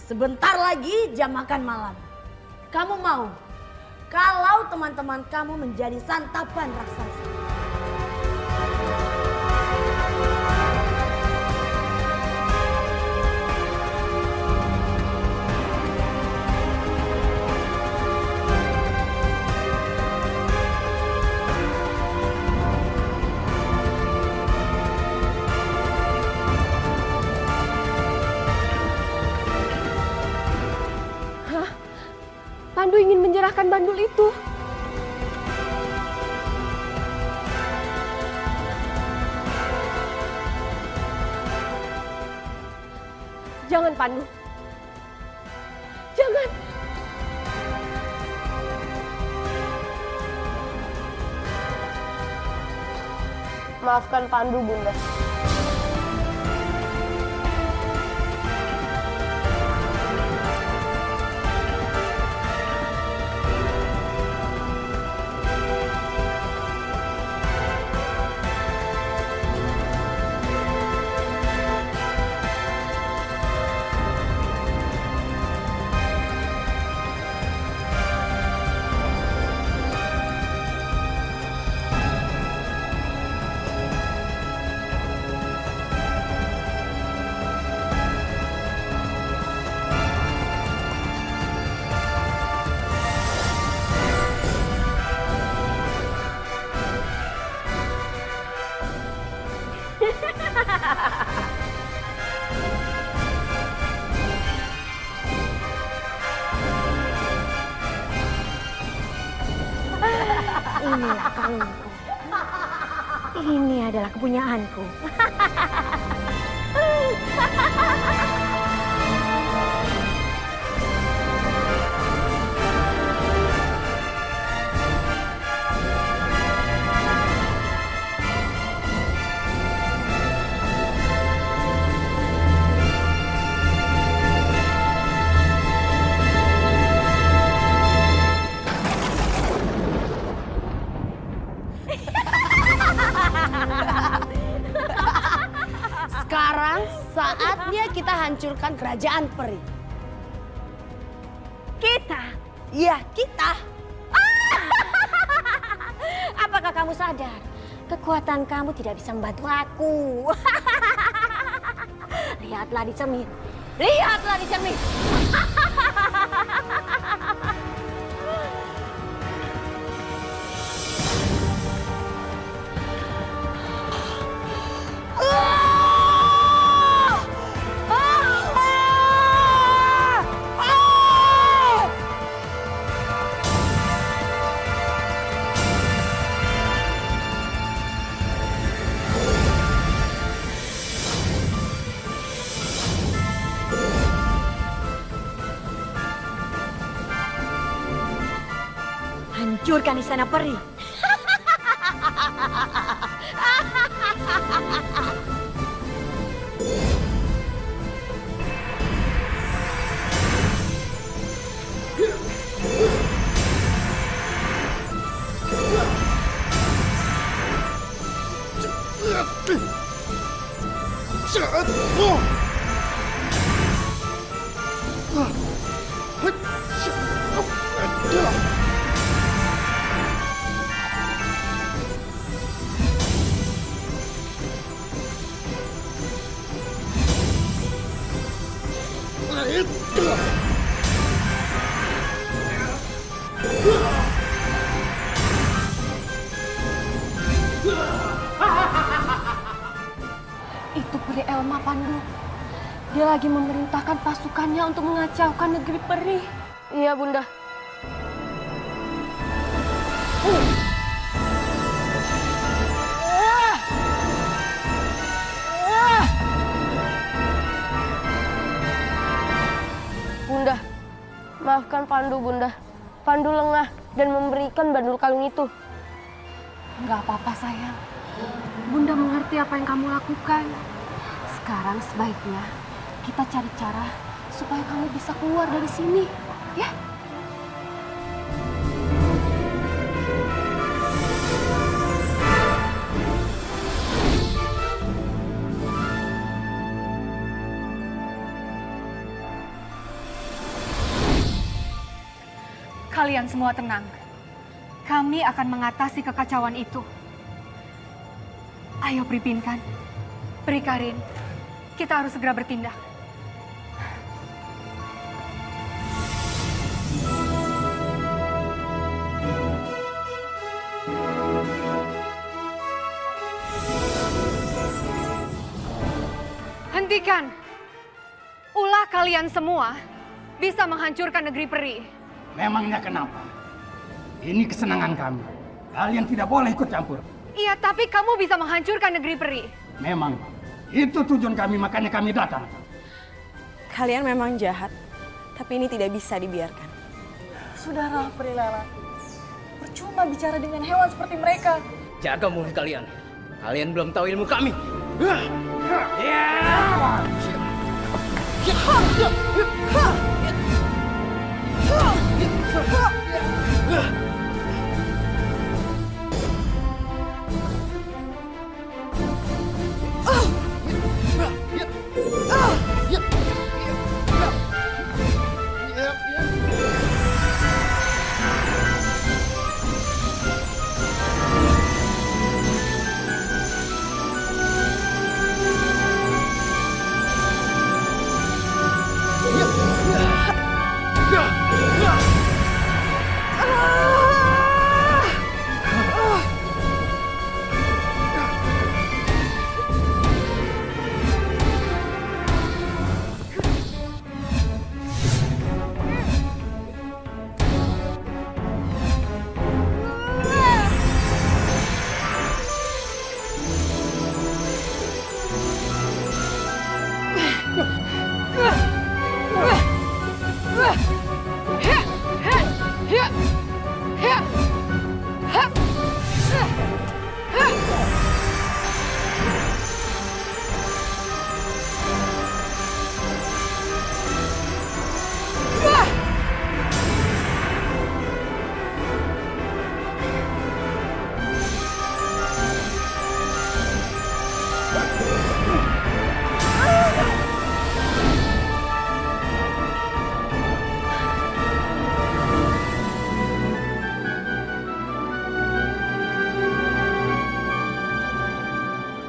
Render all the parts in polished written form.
Sebentar lagi jam makan malam. Kamu mau kalau teman-teman kamu menjadi santapan raksasa? Pandu ingin menyerahkan bandul itu. Jangan, Pandu. Jangan. Maafkan Pandu, Bunda. Inilah kalungku. Ini adalah kepunyaanku. Sekarang saatnya kita hancurkan kerajaan peri. Kita? Ya, kita. Apakah kamu sadar? Kekuatan kamu tidak bisa membantu aku. Lihatlah di cermin. Lihatlah di cermin. Hancurkan istana peri. Itu peri Elma, Pandu. Dia lagi memerintahkan pasukannya untuk mengacaukan negeri peri. Iya, Bunda. Bunda, maafkan Pandu, Bunda. Pandu lengah dan memberikan bandul kalung itu. Enggak apa-apa, sayang. Bunda mengerti apa yang kamu lakukan. Sekarang sebaiknya kita cari cara supaya kamu bisa keluar dari sini, ya? Kalian semua tenang. Kami akan mengatasi kekacauan itu. Ayo Pripinkan, Prikarin, kita harus segera bertindak. Hentikan! Ulah kalian semua bisa menghancurkan negeri peri. Memangnya kenapa? Ini kesenangan kami. Kalian tidak boleh ikut campur. Iya, tapi kamu bisa menghancurkan negeri peri. Memang, itu tujuan kami, makanya kami datang. Kalian memang jahat, tapi ini tidak bisa dibiarkan. Sudahlah, Perilela. Percuma bicara dengan hewan seperti mereka. Jaga mulut kalian. Kalian belum tahu ilmu kami.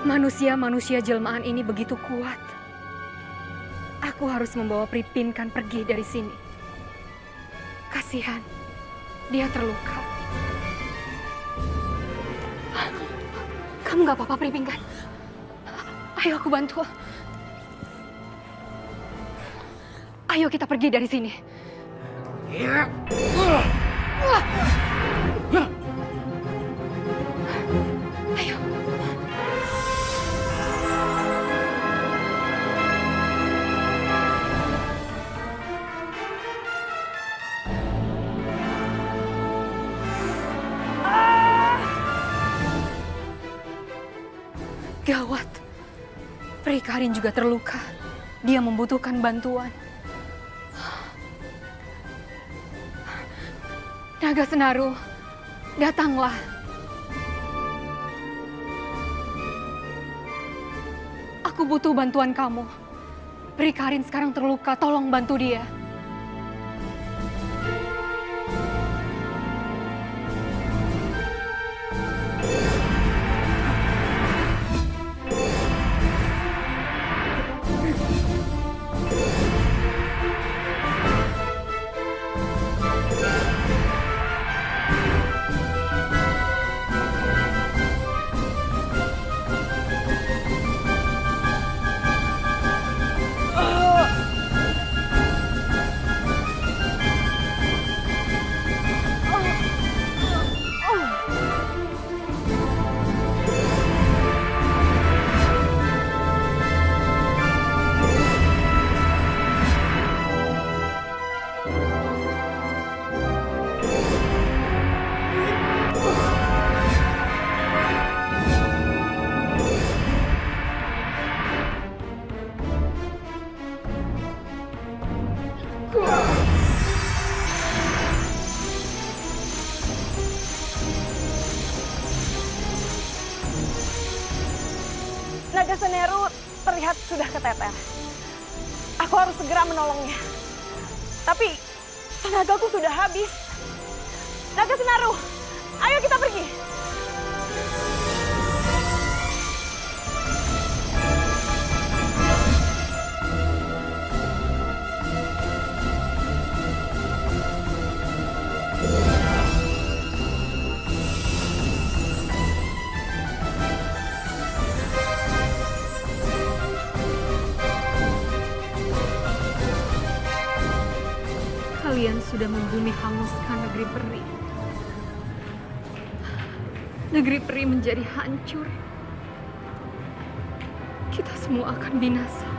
Manusia-manusia jelmaan ini begitu kuat. Aku harus membawa Pripinkan pergi dari sini. Kasihan, dia terluka. Kamu gak apa-apa, Pripinkan? Ayo aku bantu. Ayo kita pergi dari sini. Ayo. Gawat, Prikarin juga terluka. Dia membutuhkan bantuan. Naga Senaru, datanglah. Aku butuh bantuan kamu. Prikarin sekarang terluka, tolong bantu dia. Naga Seneru terlihat sudah keteter. Aku harus segera menolongnya. Tapi tenagaku sudah habis. Naga Senaru, ayo kita pergi. Kalian sudah membumi hanguskan negeri peri. Negeri peri menjadi hancur. Kita semua akan binasa.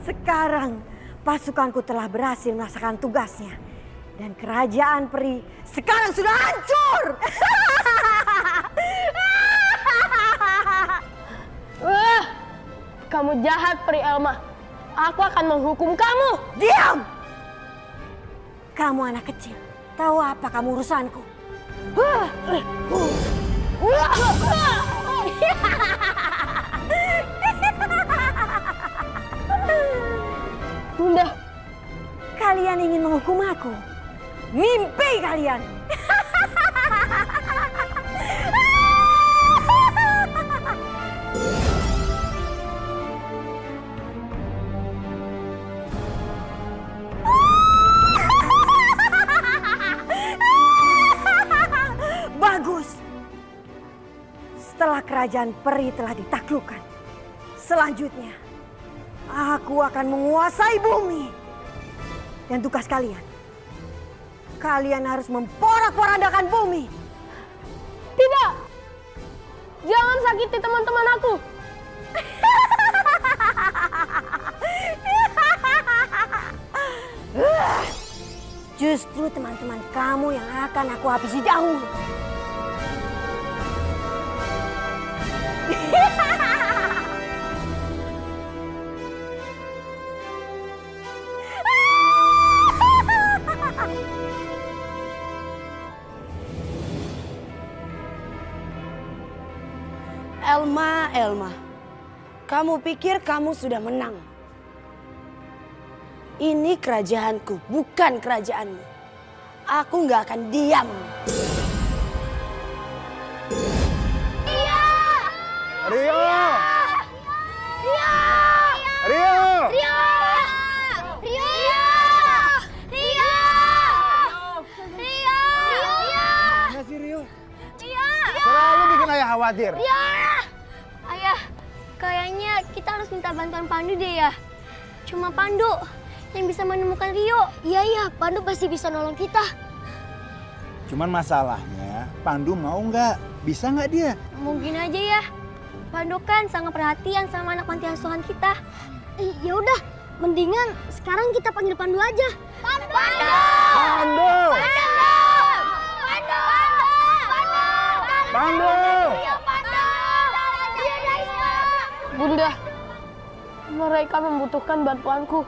Sekarang pasukanku telah berhasil melaksanakan tugasnya. Dan kerajaan peri sekarang sudah hancur. Kamu jahat, Peri Elma. Aku akan menghukum kamu. Diam! Kamu anak kecil. Tahu apa kamu urusanku? Bunda, Kalian ingin menghukum aku? Mimpi kalian! Bagus! Setelah kerajaan peri telah ditaklukkan, selanjutnya aku akan menguasai bumi. Dan tugas kalian, kalian harus memporak-porandakan bumi. tidak. Jangan sakiti teman-teman aku. Justru teman-teman kamu yang akan aku habisi dahulu. Elma, kamu pikir kamu sudah menang? Ini kerajaanku, bukan kerajaanmu. Aku nggak akan diam. Rio! Rio! Mana sih Rio? Selalu bikin ayah khawatir. Ayah, kayaknya kita harus minta bantuan Pandu deh ya. Cuma Pandu yang bisa menemukan Rio. Iya, Pandu pasti bisa nolong kita. Cuman masalahnya, Pandu mau nggak? Bisa nggak dia? Mungkin aja ya. Pandu kan sangat perhatian sama anak panti asuhan kita. Ya udah, mendingan sekarang kita panggil Pandu aja. Pandu! Pandu! Pandu! Bunda, mereka membutuhkan bantuanku.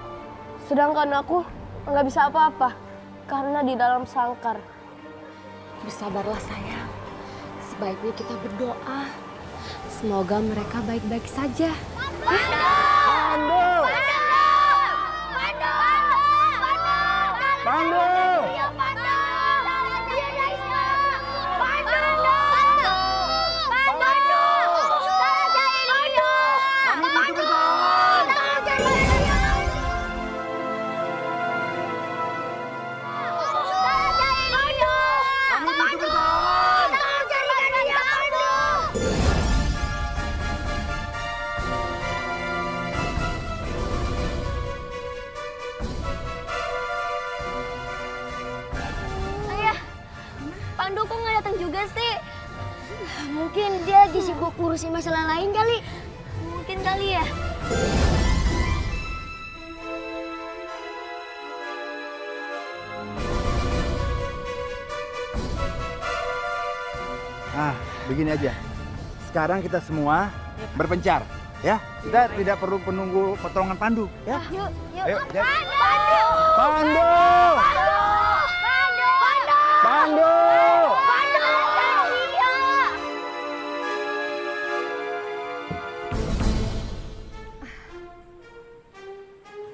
Sedangkan aku nggak bisa apa-apa karena di dalam sangkar. Bersabarlah sayang. Sebaiknya kita berdoa. Semoga mereka baik-baik saja. Pandu! Pandu! Pandu kok nggak datang juga sih? Mungkin dia disibuk ngurusin masalah lain kali. Mungkin kali ya. Begini aja. Sekarang kita semua berpencar. Ya, kita tidak perlu menunggu pertolongan Pandu, ya. Yuk, Ayo, Pandu! Pandu! Pandu!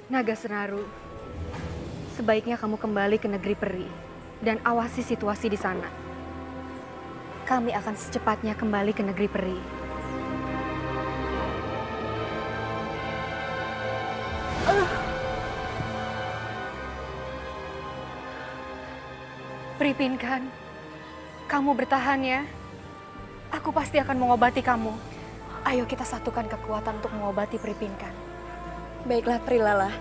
Naga Senaru, sebaiknya kamu kembali ke negeri peri dan awasi situasi di sana. Kami akan secepatnya kembali ke negeri peri. Pripinkan, kamu bertahan ya. Aku pasti akan mengobati kamu. Ayo kita satukan kekuatan untuk mengobati Pripinkan. Baiklah Prilala.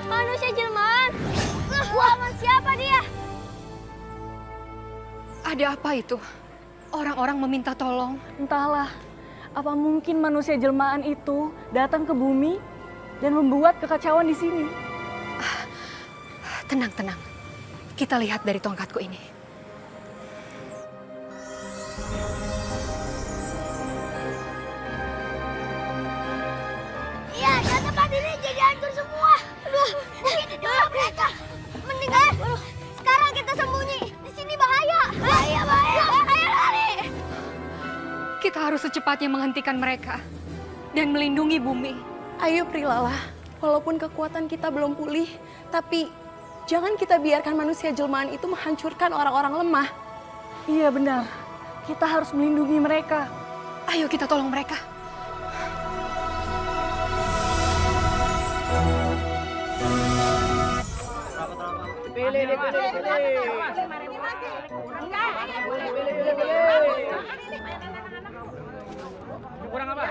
Manusia jelmaan. Lawan siapa dia? Ada apa itu? Orang-orang meminta tolong. Entahlah, apa mungkin manusia jelmaan itu datang ke bumi dan membuat kekacauan di sini? Tenang, tenang. Kita lihat dari tongkatku ini. Iya, dan tempat ini jadi hancur semua. Aduh, begini juga mereka. Mendingan, sekarang kita sembunyi. Di sini bahaya. Bahaya, bahaya. Ayo lari. Kita harus secepatnya menghentikan mereka dan melindungi bumi. Ayo Prilala, walaupun kekuatan kita belum pulih, tapi jangan kita biarkan manusia jelmaan itu menghancurkan orang-orang lemah. Iya benar, kita harus melindungi mereka. Ayo kita tolong mereka. Kurang apa?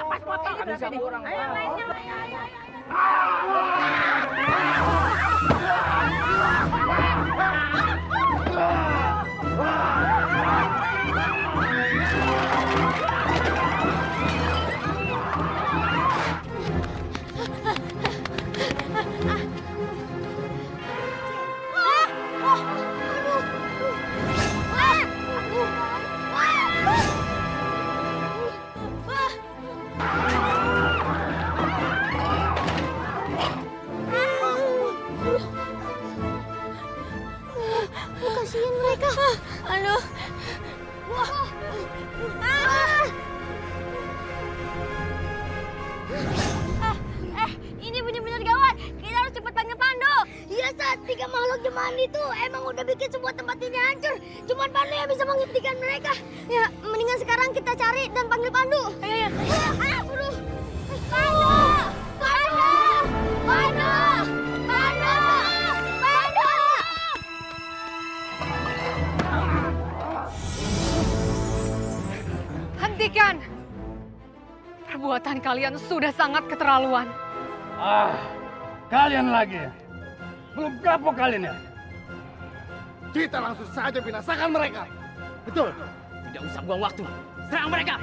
Kami siapa kurang? Kasihan mereka. Aduh. Ini benar-benar gawat. Kita harus cepat panggil Pandu. Iya, Sat. 3 makhluk jemaah itu emang udah bikin semua tempat ini hancur. Cuman Pandu yang bisa menghentikan mereka. Ya, mendingan sekarang kita cari dan panggil Pandu. Ayo, ayo. Pandu! Pandu! Pandu! Pandu! Pandu! Pandu! Hentikan! Perbuatan kalian sudah sangat keterlaluan. Kalian lagi. Belum kapok kalian ya? Kita langsung saja binasakan mereka. Betul. Tidak usah buang waktu. Serang mereka.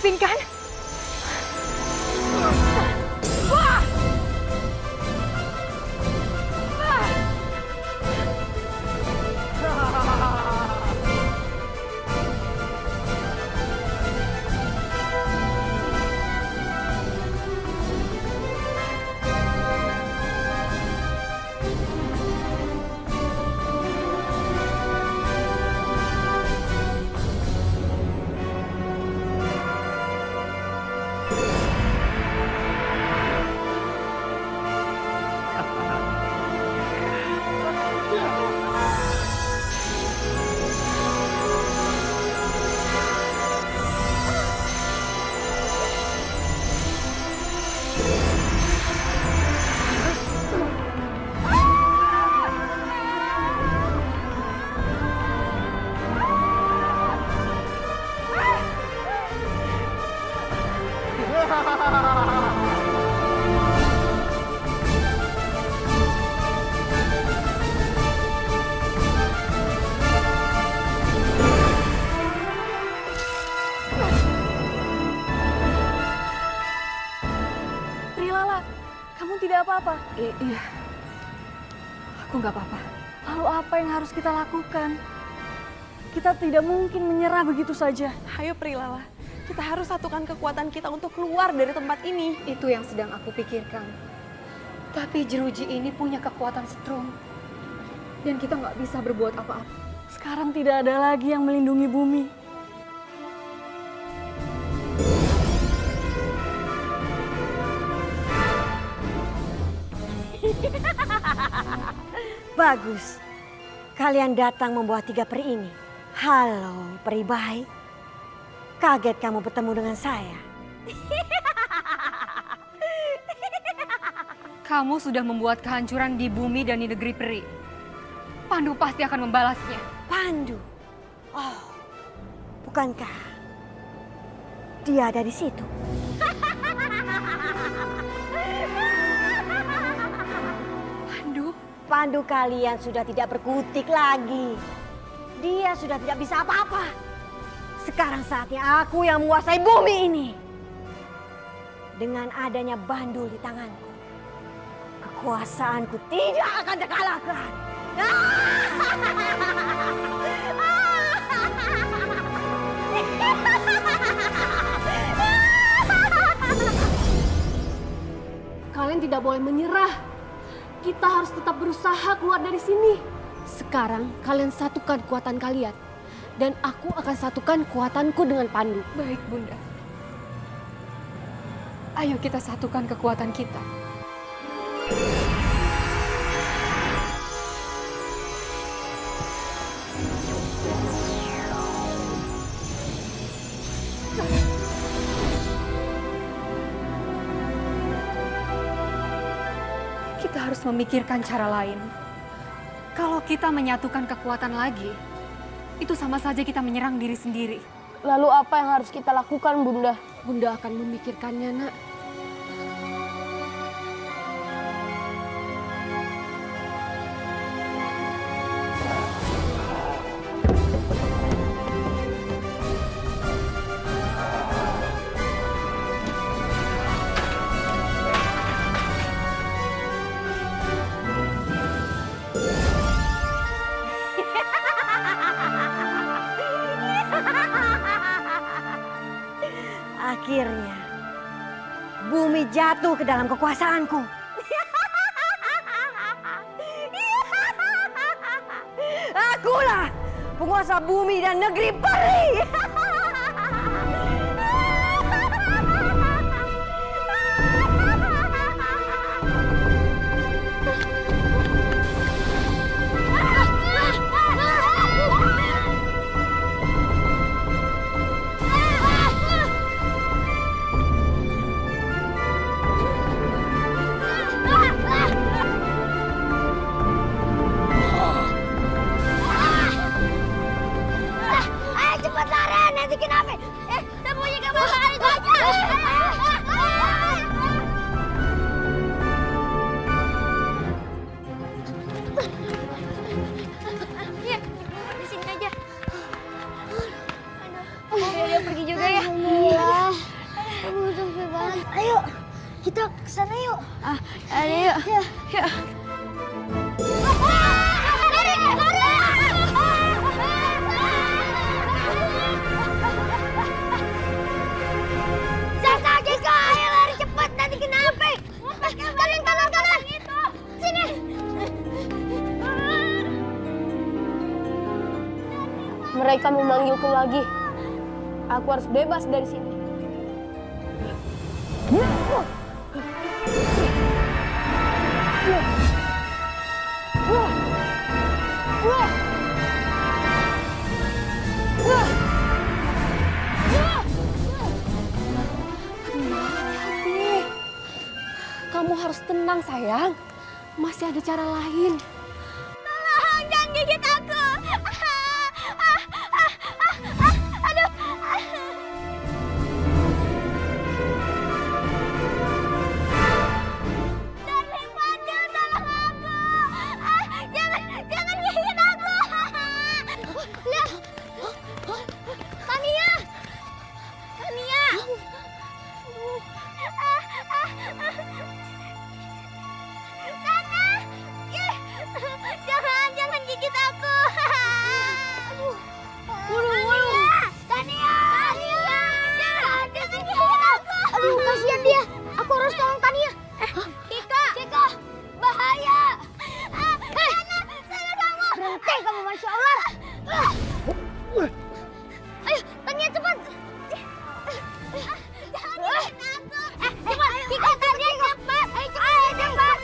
Pipin kan? Prilala, kamu tidak apa-apa? Iya. Aku nggak apa-apa. Lalu apa yang harus kita lakukan? Kita tidak mungkin menyerah begitu saja. Ayo Prilala, kita harus satukan kekuatan kita untuk keluar dari tempat ini. Itu yang sedang aku pikirkan. Tapi jeruji ini punya kekuatan strong. Dan kita nggak bisa berbuat apa-apa. Sekarang tidak ada lagi yang melindungi bumi. Bagus. Kalian datang membawa 3 peri ini. Halo, peri baik. Kaget kamu bertemu dengan saya. Kamu sudah membuat kehancuran di bumi dan di negeri peri. Pandu pasti akan membalasnya. Pandu? Oh, bukankah dia ada di situ? Pandu? Pandu kalian sudah tidak berkutik lagi. Dia sudah tidak bisa apa-apa. Sekarang saatnya aku yang menguasai bumi ini. Dengan adanya bandul di tanganku, kekuasaanku tidak akan terkalahkan. Kalian tidak boleh menyerah. Kita harus tetap berusaha keluar dari sini. Sekarang kalian satukan kekuatan kalian. Dan aku akan satukan kekuatanku dengan Pandu. Baik, Bunda. Ayo kita satukan kekuatan kita. Kita harus memikirkan cara lain. Kalau kita menyatukan kekuatan lagi, itu sama saja kita menyerang diri sendiri. Lalu apa yang harus kita lakukan, Bunda? Bunda akan memikirkannya, Nak. Akhirnya, bumi jatuh ke dalam kekuasaanku. Akulah penguasa bumi dan negeri peri. Ayo cepat lari! Ayo. Ya. Mereka memanggilku lagi. Aku harus bebas dari sini. Kamu harus tenang, sayang. Masih ada cara lain. Tolong, jangan gigit aku. Aduh. Darling Pandu, tolong aku. Jangan gigit aku. Lihat. Tania. Tania. Jangan gigit aku. Tania. Jangan gigit aku. Aduh, kasihan dia. Aku harus tolong Tania. Cika, bahaya. Sana kamu. Berhenti kamu, Masya Allah. Ayo, Tania cepat. Jangan gigit aku. Cepat, Cika, Tania cepat. Ayo cepat.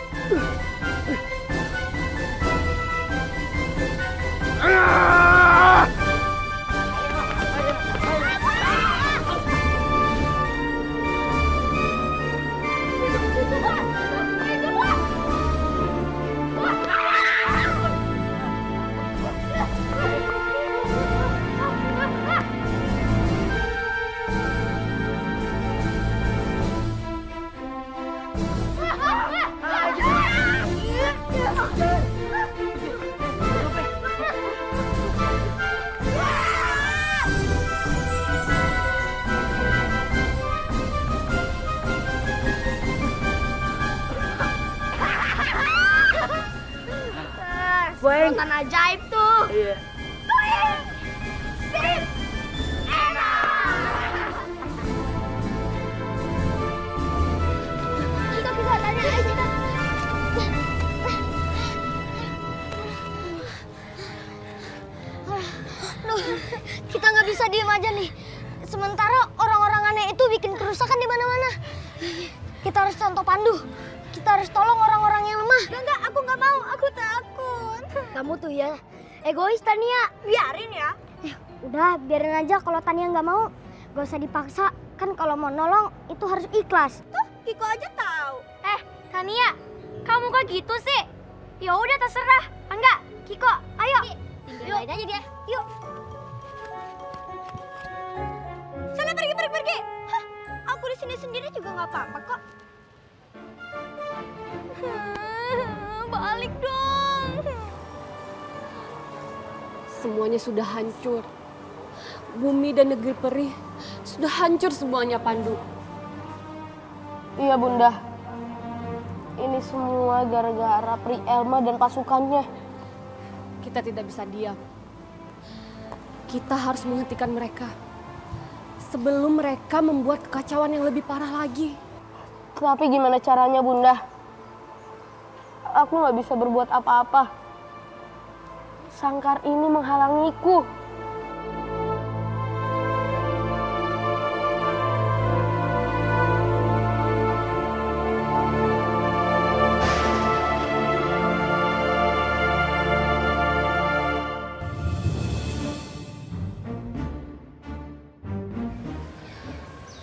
Kekuatan ajaib tuh. Iya. Kita bisa tanya aja. Duh, kita nggak bisa diem aja nih. Sementara orang-orang aneh itu bikin kerusakan di mana-mana. Kita harus contoh Pandu. Kita harus tolong orang-orang yang lemah. Enggak, aku nggak mau. Aku takut. Kamu tuh ya egois, Tania. Biarin ya. Udah, biarin aja kalau Tania nggak mau. Gak usah dipaksa. Kan kalau mau nolong itu harus ikhlas. Tuh, Kiko aja tahu. Tania, kamu kok gitu sih? Ya udah terserah. Enggak, Kiko, ayo. Tinggalin aja dia. Yuk. Sana pergi. Hah, aku di sini sendiri juga nggak apa-apa kok. Balik dong. Semuanya sudah hancur. Bumi dan negeri perih sudah hancur semuanya, Pandu. Iya, Bunda. Ini semua gara-gara Pri Elma dan pasukannya. Kita tidak bisa diam. Kita harus menghentikan mereka sebelum mereka membuat kekacauan yang lebih parah lagi. Tapi gimana caranya, Bunda? Aku nggak bisa berbuat apa-apa. Sangkar ini menghalangiku.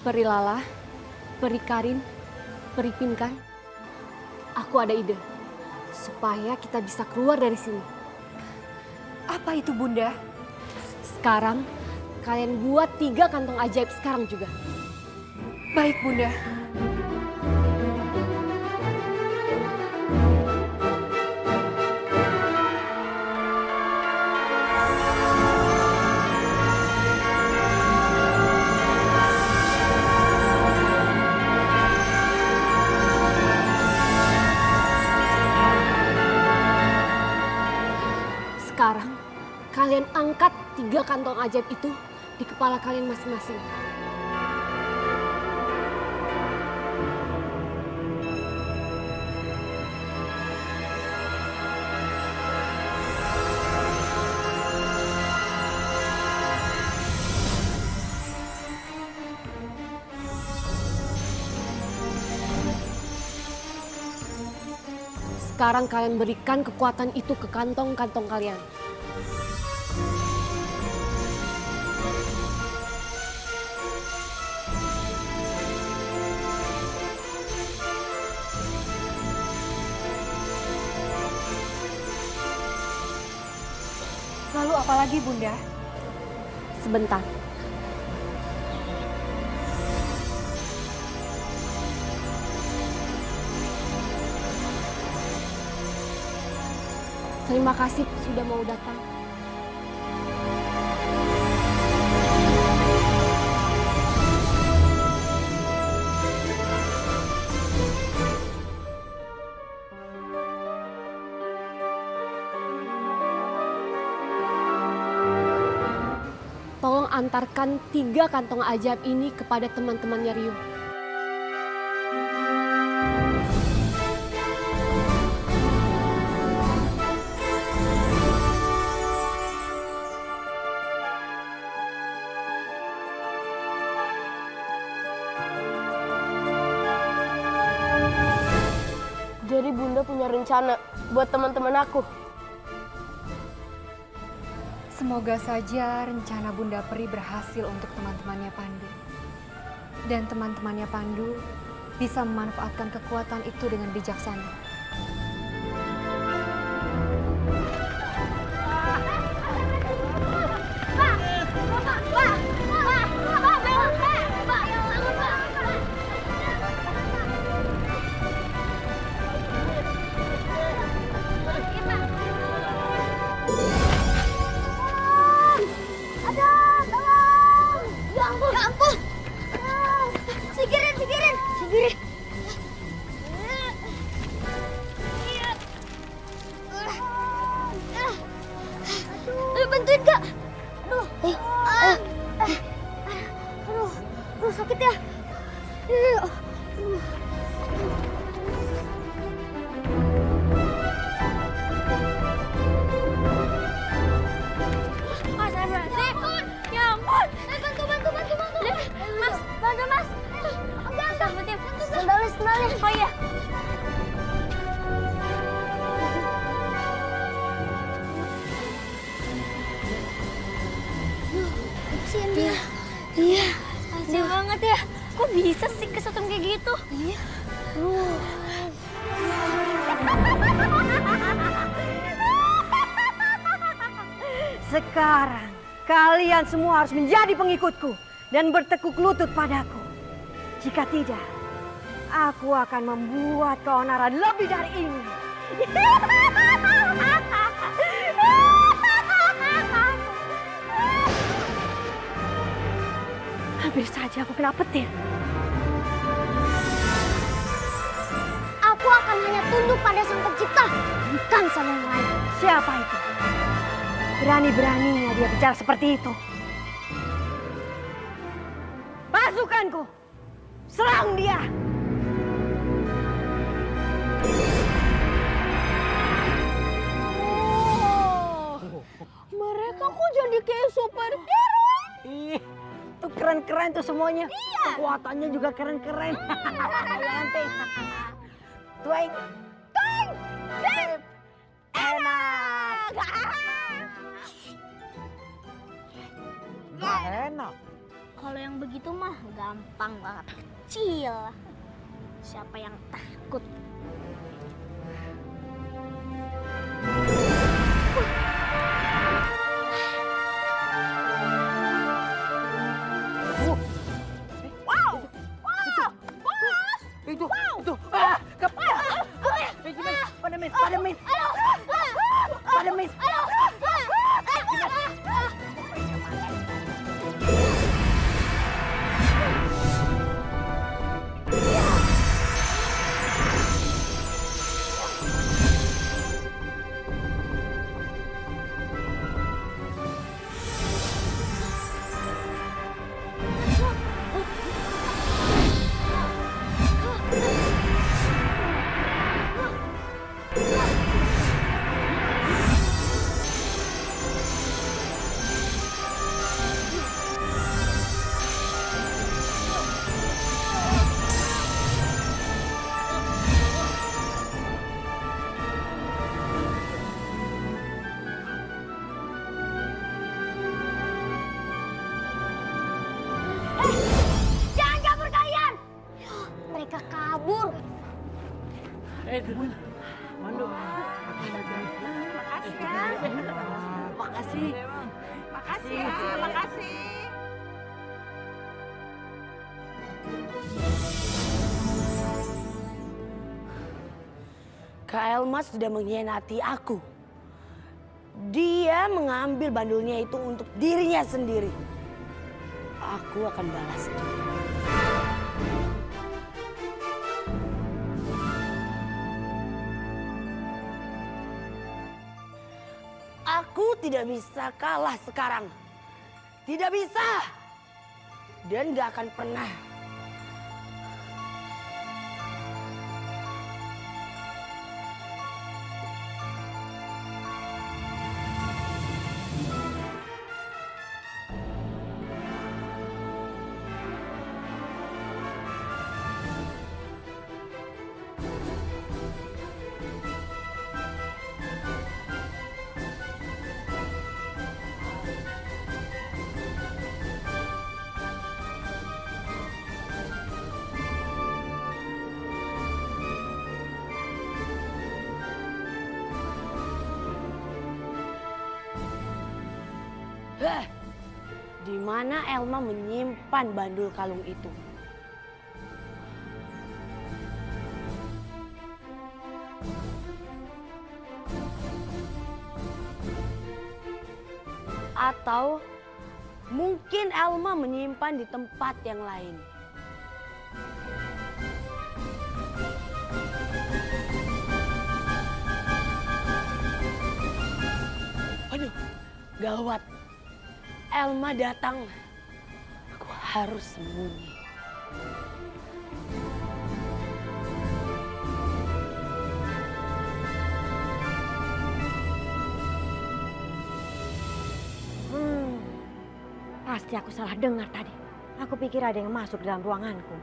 Peri Lala, Peri Karin, Peri Pinkan, aku ada ide supaya kita bisa keluar dari sini. Apa itu, Bunda? Sekarang kalian buat 3 kantong ajaib sekarang juga. Baik, Bunda. Sekarang kalian angkat 3 kantong ajaib itu di kepala kalian masing-masing. Sekarang kalian berikan kekuatan itu ke kantong-kantong kalian. Lalu apa lagi, Bunda? Sebentar. Terima kasih sudah mau datang. Tolong antarkan 3 kantong ajaib ini kepada teman-temannya Rio. Jadi Bunda punya rencana buat teman-teman aku. Semoga saja rencana Bunda Peri berhasil untuk teman-temannya Pandu. Dan teman-temannya Pandu bisa memanfaatkan kekuatan itu dengan bijaksana. Singkirin. Aduh, bantuin Kak. Aduh, sakit ya. Ya ampun. Bantu. Mas, bantu Mas. Sendalnya. Oh iya. Kasian dia. Iya. Kasian banget ya. Kok bisa sih kesetrum kayak gitu? Iya. Sekarang kalian semua harus menjadi pengikutku dan bertekuk lutut padaku. Jika tidak, aku akan membuat keonaran lebih dari ini. Hampir saja aku kena petir. Aku akan hanya tunduk pada Sang Pencipta, bukan sama yang lain. Siapa itu? Berani-beraninya dia bicara seperti itu. Pasukanku, serang dia! Mereka kok jadi kayak superhero? Ih, tuh keren-keren tuh semuanya. Iya. Kekuatannya juga keren-keren. Nanti. Tuing. Enak. Enak. Kalau yang begitu mah gampang banget, kecil. Siapa yang takut? Pademis. Makasih. Makasih ya, makasih. Kak Elma sudah mengkhianati aku. Dia mengambil bandulnya itu untuk dirinya sendiri. Aku akan balas dia. Aku tidak bisa kalah sekarang. Tidak bisa. Dan gak akan pernah. Di mana Elma menyimpan bandul kalung itu? Atau mungkin Elma menyimpan di tempat yang lain. Aduh, gawat. Elma datang. Aku harus sembunyi. Pasti aku salah dengar tadi. Aku pikir ada yang masuk dalam ruanganku.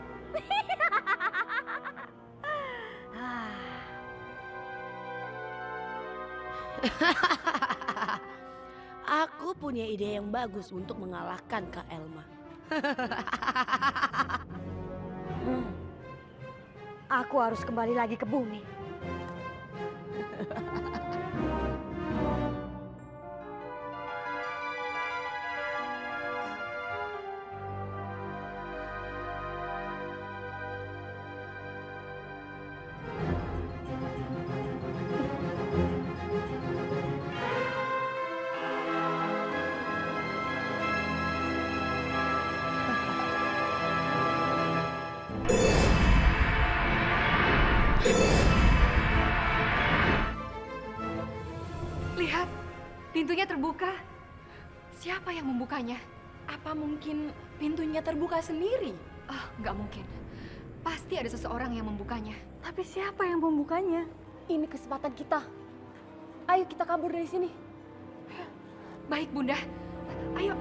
Aku punya ide yang bagus untuk mengalahkan Kak Elma. Aku harus kembali lagi ke bumi. Lihat, pintunya terbuka. Siapa yang membukanya? Apa mungkin pintunya terbuka sendiri? Ah, nggak mungkin. Pasti ada seseorang yang membukanya. Tapi siapa yang membukanya? Ini kesempatan kita. Ayo kita kabur dari sini. Baik, Bunda. Ayo.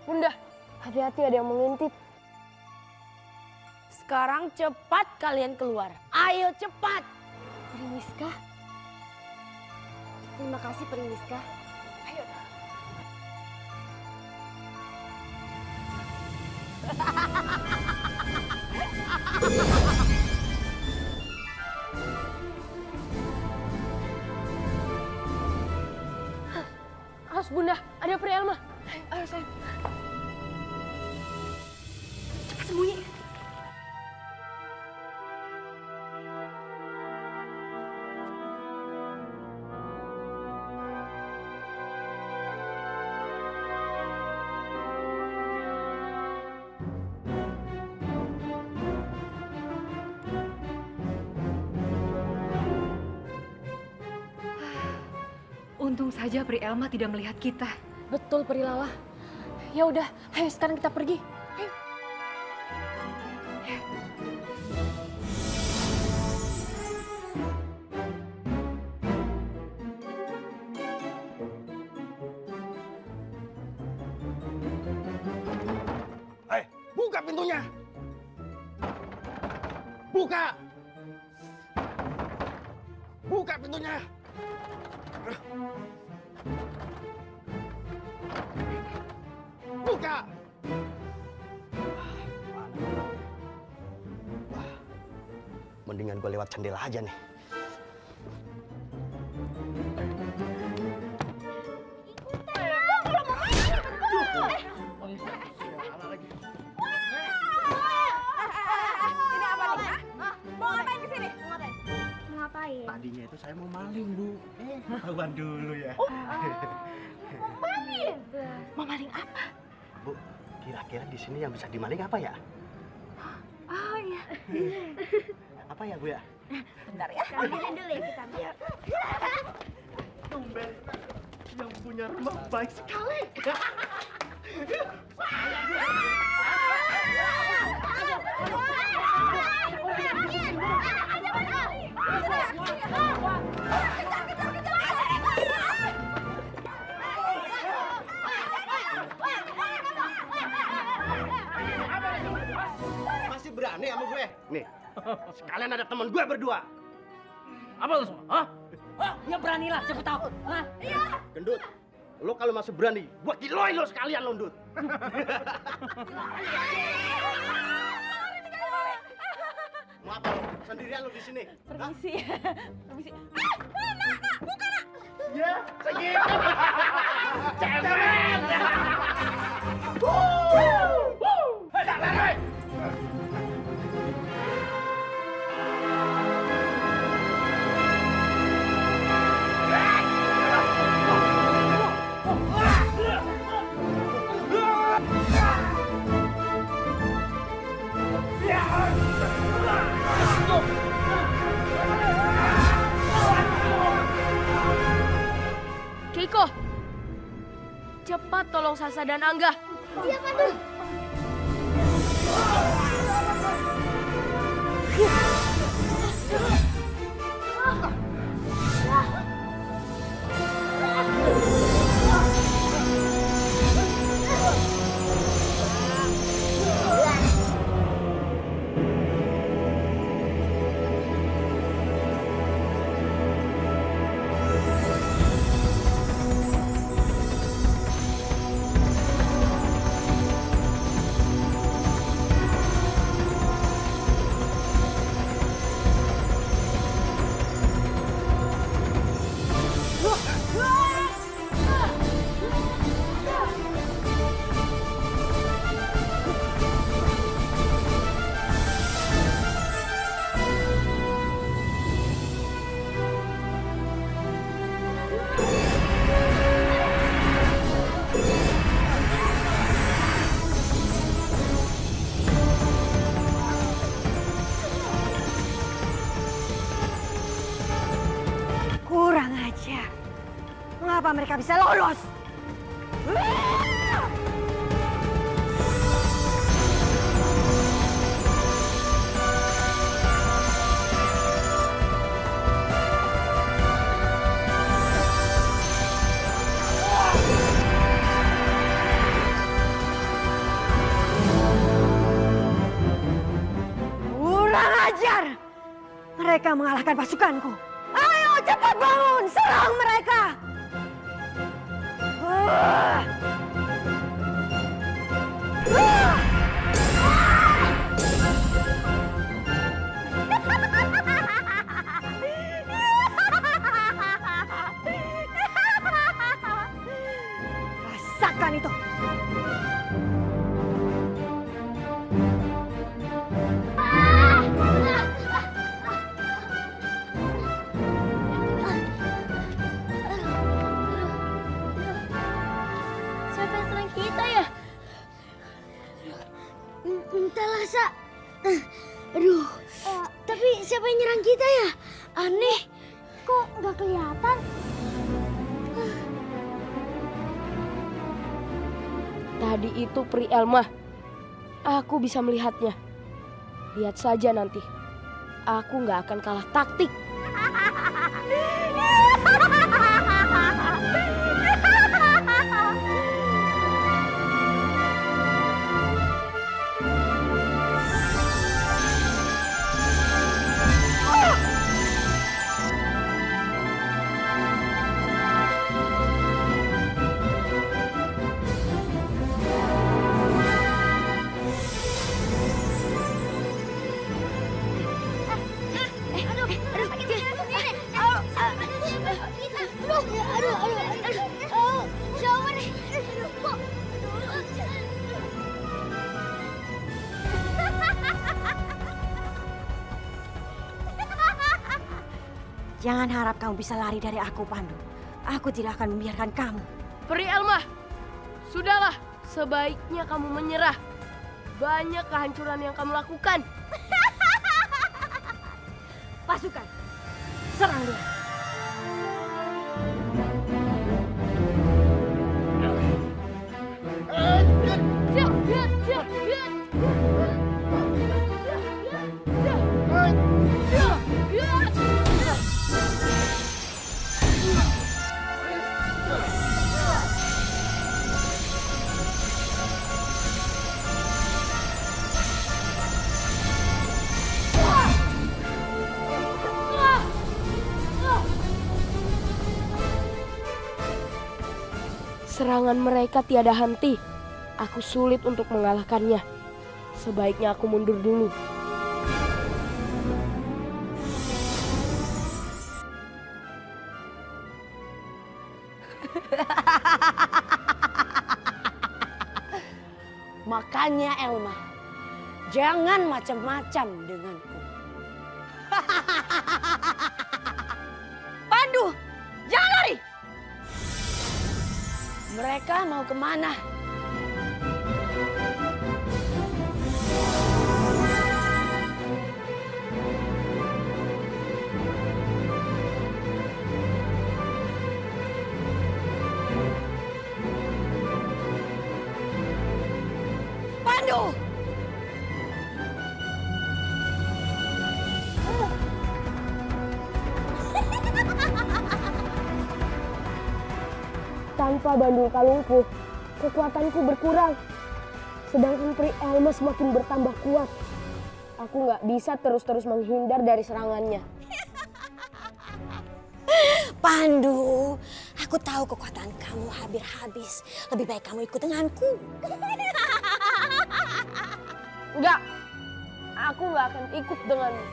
Bunda, hati-hati ada yang mengintip. Sekarang cepat kalian keluar. Ayo cepat. Peringiska. Terima kasih Peringiska. Ayo. Awas Bunda, ada Pri Elma. Ayo sayang. Cepat sembunyi. Untung saja Pri Elma tidak melihat kita. Betul Pri Lala. Ya udah, ayo sekarang kita pergi. Ayo. Buka pintunya! Buka! Buka pintunya! mereka. Mendingan gue lewat jendela aja nih. Ini apa nih? Mau ngapain kesini? Mau ngapain? Tadinya itu saya mau maling, Bu. Ketahuan dulu ya. Maling? Mau maling apa? Bu, kira-kira di sini yang bisa dimaling apa ya? Oh iya. Apa ya, Bu ya? Bentar ya. Ambilin dulu ya kita. Tumben yang punya rumah baik sekali. Masih berani sama gue? Nih, sekalian ada teman gue berdua. Apa lu semua? Hah? Ya beranilah, siapa tahu. Hah? Gendut, lo kalau masih berani, gua kiloin lo sekalian lo, Ndut. Mau apa lo? Sendirian lo di sini? Permisi. Permisi. Ya, segitu. Cemen. Keiko, cepat tolong Sasa dan Angga. Siapa tuh? Kurang ajar. Mengapa mereka bisa lolos? Kurang ajar. Mereka mengalahkan pasukanku. Ayo cepat bangun, serang mereka! Rasakan itu! Siapa yang serang kita ya? Entahlah, Sa. Aduh, tapi siapa yang nyerang kita ya? Aneh, kok nggak kelihatan? Tadi itu Pri Elma. Aku bisa melihatnya. Lihat saja nanti. Aku nggak akan kalah taktik. Jangan harap kamu bisa lari dari aku, Pandu. Aku tidak akan membiarkan kamu. Peri Elma, sudahlah. Sebaiknya kamu menyerah. Banyak kehancuran yang kamu lakukan. Pasukan, serang dia. Serangan mereka tiada henti. Aku sulit untuk mengalahkannya. Sebaiknya aku mundur dulu. Makanya Elma, jangan macam-macam denganku. Pandu, jangan lari! Mereka mau kemana? Pandu! Tanpa Bandul Kalungku, kekuatanku berkurang. Sedangkan Peri Elma semakin bertambah kuat. Aku nggak bisa terus-terus menghindar dari serangannya. Pandu, aku tahu kekuatan kamu hampir habis. Lebih baik kamu ikut denganku. Enggak, aku nggak akan ikut denganmu.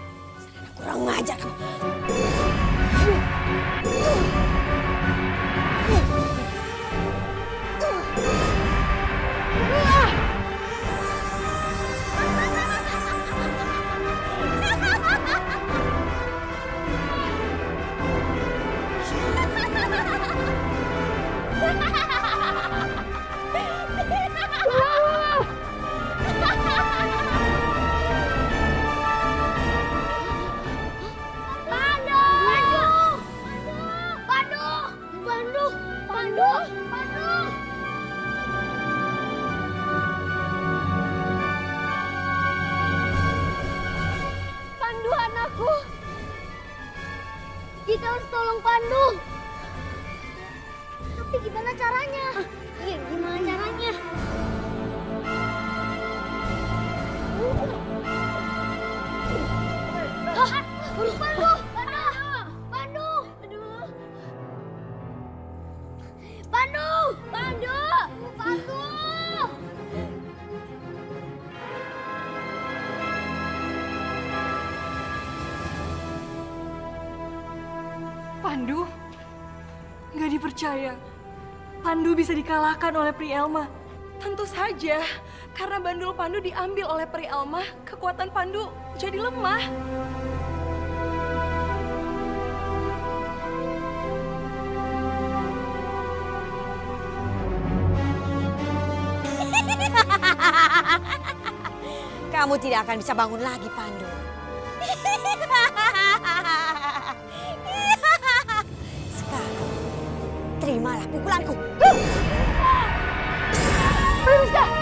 Kurang ngajar kamu. Kita harus tolong Pandu. Tapi gimana caranya? Iya, gimana caranya? Hah? Pandu! Pandu! Pandu! Pandu! Pandu! Pandu? Nggak dipercaya. Pandu bisa dikalahkan oleh Pri Elma. Tentu saja, karena bandul Pandu diambil oleh Peri Elma, kekuatan Pandu jadi lemah. Kamu tidak akan bisa bangun lagi, Pandu. Sekarang, terimalah pukulanku. Pemirsa!